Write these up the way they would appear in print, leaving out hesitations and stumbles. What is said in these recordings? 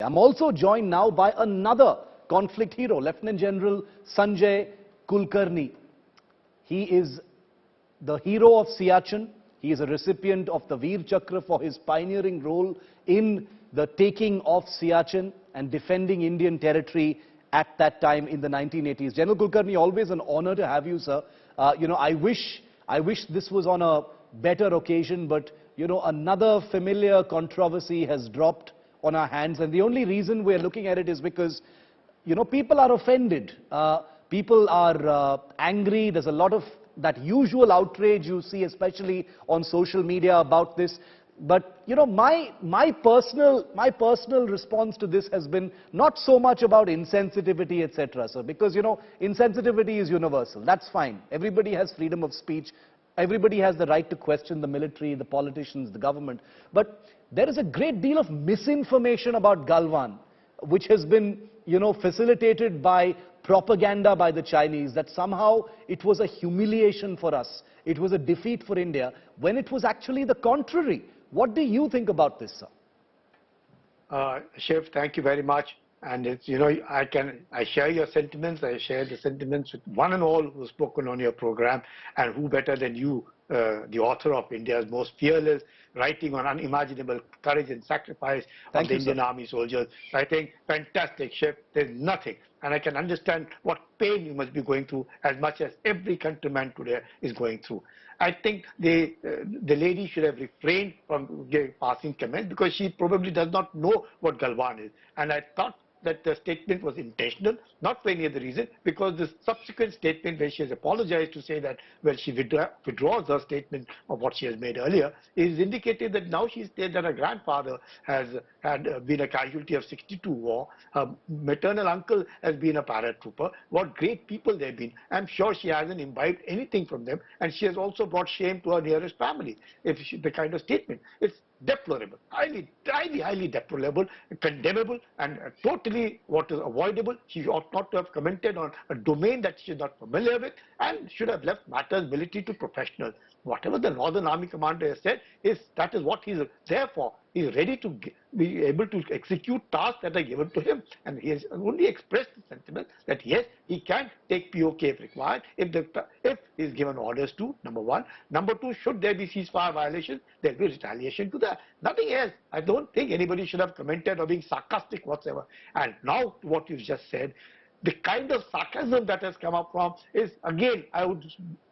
I'm also joined now by another conflict hero, Lieutenant General Sanjay Kulkarni. He is the hero of Siachen. He is a recipient of the Veer Chakra for his pioneering role in the taking of Siachen and defending Indian territory at that time in the 1980s. General Kulkarni, always an honor to have you, sir. I wish this was on a better occasion, but another familiar controversy has dropped on our hands, and the only reason we're looking at it is because people are offended, people are angry. There's a lot of that usual outrage you see, especially on social media, about this. But my personal response to this has been not so much about insensitivity, etc. So because insensitivity is universal. That's fine. Everybody has freedom of speech. Everybody has the right to question the military, the politicians, the government. But there is a great deal of misinformation about Galwan, which has been, facilitated by propaganda by the Chinese, that somehow it was a humiliation for us. It was a defeat for India, when it was actually the contrary. What do you think about this, sir? Shiv, thank you very much. And it's, I share your sentiments. I share the sentiments with one and all who've spoken on your program, and who better than you, the author of India's most fearless writing on unimaginable courage and sacrifice of the Indian Army soldiers. I think fantastic, Shiv. There's nothing. And I can understand what pain you must be going through, as much as every countryman today is going through. I think the lady should have refrained from passing comments, because she probably does not know what Galwan is. And I thought that the statement was intentional, not for any other reason, because the subsequent statement where she has apologized to say that, well, she withdraws her statement of what she has made earlier, is indicated that now she said that her grandfather had been a casualty of '62 war, her maternal uncle has been a paratrooper. What great people they've been. I'm sure she hasn't imbibed anything from them, and she has also brought shame to her nearest family. The kind of statement, it's deplorable, highly deplorable, condemnable, and totally what is avoidable. She ought not to have commented on a domain that she is not familiar with, and should have left matters military to professionals. Whatever the Northern Army commander has said, that is what he's there for. He's ready to be able to execute tasks that are given to him, and he has only expressed the sentiment that yes, he can take POK if required, if he's given orders to, number one. Number two, should there be ceasefire violations, there will be retaliation to that. Nothing else. I don't think anybody should have commented or being sarcastic whatsoever. And now, what you just said, the kind of sarcasm that has come up from is, again, I would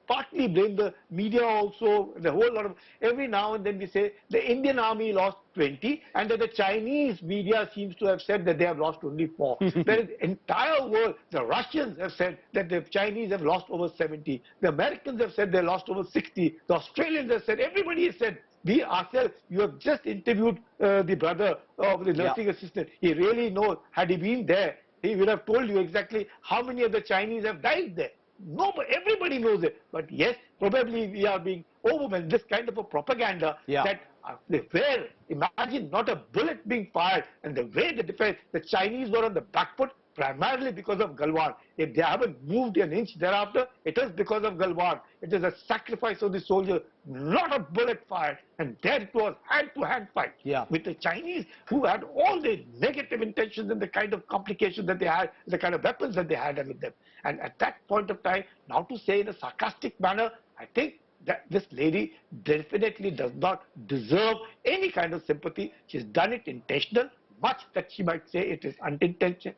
partly blame the media also, the whole lot of, every now and then we say the Indian Army lost 20, and that the Chinese media seems to have said that they have lost only 4. Whereas the entire world, the Russians have said that the Chinese have lost over 70, the Americans have said they lost over 60, the Australians have said, everybody has said. We ourselves, you have just interviewed the brother of the nursing assistant. He really knows. Had he been there, he would have told you exactly how many of the Chinese have died there. No, but everybody knows it. But yes, probably we are being overwhelmed. This kind of a propaganda that where, imagine not a bullet being fired, and the way the defense, the Chinese were on the back foot primarily because of Galwan. If they haven't moved an inch thereafter, it is because of Galwan. It is a sacrifice of the soldier, not a bullet fired. And there it was, hand-to-hand fight with the Chinese, who had all the negative intentions and the kind of complications that they had, the kind of weapons that they had with them. And at that point of time, now to say in a sarcastic manner, I think that this lady definitely does not deserve any kind of sympathy. She's done it intentional. Much that she might say it is unintentional,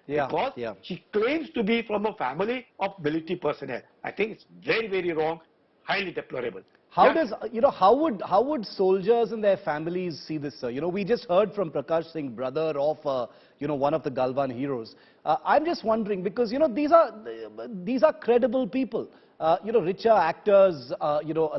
because she claims to be from a family of military personnel. I think it's very, very wrong, highly deplorable. How does, how would soldiers and their families see this, sir? We just heard from Prakash Singh, brother of, one of the Galwan heroes. I'm just wondering, because, these are credible people. Richa actors,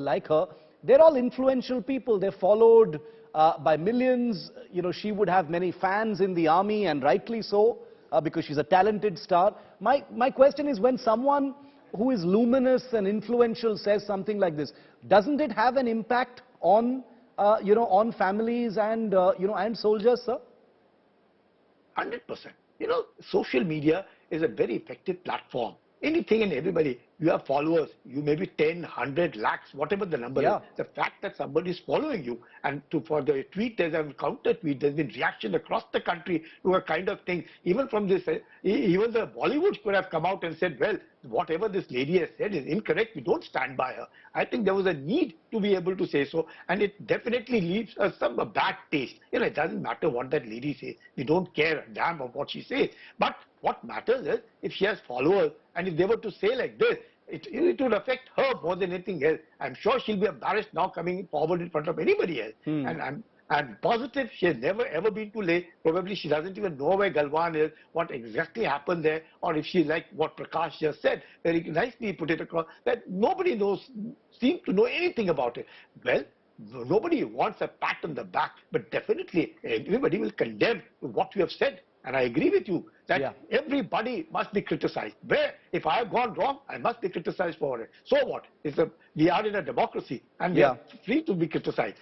like her, they're all influential people. They're followed by millions. She would have many fans in the army, and rightly so, because she's a talented star. My question is, when someone who is luminous and influential says something like this, doesn't it have an impact on, on families and, and soldiers, sir? 100%. Social media is a very effective platform. Anything and everybody you have followers, you may be 10, 100, lakhs, whatever the number is. The fact that somebody is following you, and for the tweet, there's a counter tweet, there's been reaction across the country to a kind of thing. Even from this, even the Bollywood could have come out and said, well, whatever this lady has said is incorrect, we don't stand by her. I think there was a need to be able to say so, and it definitely leaves us a bad taste. It doesn't matter what that lady says. We don't care a damn of what she says. But what matters is if she has followers, and if they were to say like this, it would affect her more than anything else. I'm sure she'll be embarrassed now coming forward in front of anybody else. And I'm positive she has never ever been to Leh. Probably she doesn't even know where Galwan is, what exactly happened there, or if she's like what Prakash just said, very nicely put it across, that nobody seems to know anything about it. Well, nobody wants a pat on the back, but definitely everybody will condemn what you have said. And I agree with you that everybody must be criticized. If I have gone wrong, I must be criticized for it. So what? We are in a democracy and we are free to be criticized.